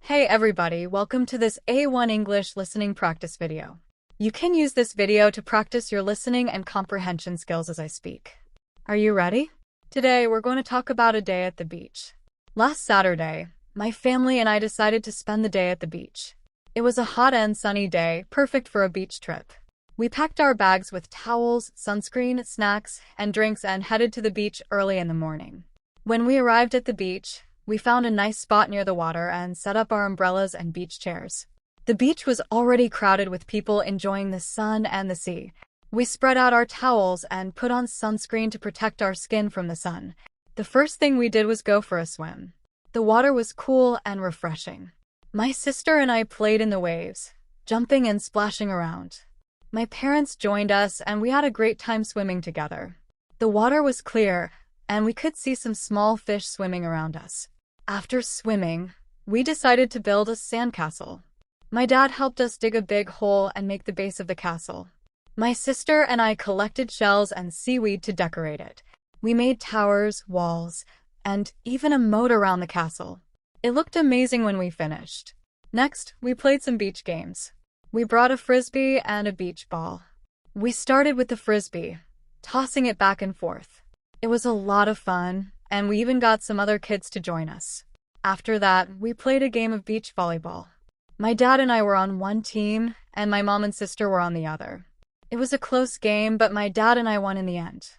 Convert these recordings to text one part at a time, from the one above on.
Hey everybody, welcome to this A1 English listening practice video. You can use this video to practice your listening and comprehension skills as I speak. Are you ready? Today we're going to talk about a day at the beach. Last Saturday, my family and I decided to spend the day at the beach. It was a hot and sunny day, perfect for a beach trip. We packed our bags with towels, sunscreen, snacks, and drinks and headed to the beach early in the morning. When we arrived at the beach, we found a nice spot near the water and set up our umbrellas and beach chairs. The beach was already crowded with people enjoying the sun and the sea. We spread out our towels and put on sunscreen to protect our skin from the sun. The first thing we did was go for a swim. The water was cool and refreshing. My sister and I played in the waves, jumping and splashing around. My parents joined us and we had a great time swimming together. The water was clear and we could see some small fish swimming around us. After swimming, we decided to build a sandcastle. My dad helped us dig a big hole and make the base of the castle. My sister and I collected shells and seaweed to decorate it. We made towers, walls, and even a moat around the castle. It looked amazing when we finished. Next, we played some beach games. We brought a frisbee and a beach ball. We started with the frisbee, tossing it back and forth. It was a lot of fun, and we even got some other kids to join us. After that, we played a game of beach volleyball. My dad and I were on one team, and my mom and sister were on the other. It was a close game, but my dad and I won in the end.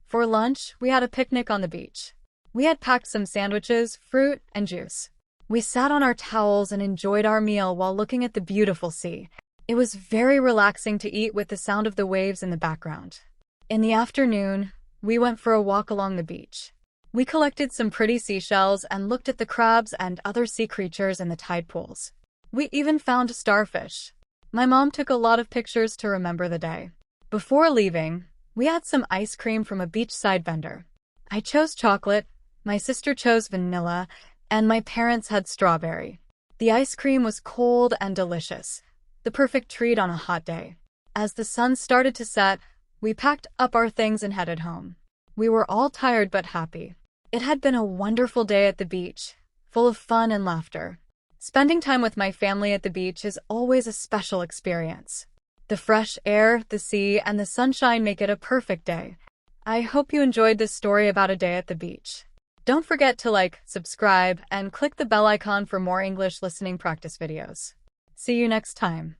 For lunch, we had a picnic on the beach. We had packed some sandwiches, fruit, and juice. We sat on our towels and enjoyed our meal while looking at the beautiful sea. It was very relaxing to eat with the sound of the waves in the background. In the afternoon, we went for a walk along the beach. We collected some pretty seashells and looked at the crabs and other sea creatures in the tide pools. We even found starfish. My mom took a lot of pictures to remember the day. Before leaving, we had some ice cream from a beachside vendor. I chose chocolate, my sister chose vanilla, and my parents had strawberry. The ice cream was cold and delicious, the perfect treat on a hot day. As the sun started to set, we packed up our things and headed home. We were all tired but happy. It had been a wonderful day at the beach, full of fun and laughter. Spending time with my family at the beach is always a special experience. The fresh air, the sea, and the sunshine make it a perfect day. I hope you enjoyed this story about a day at the beach. Don't forget to like, subscribe, and click the bell icon for more English listening practice videos. See you next time.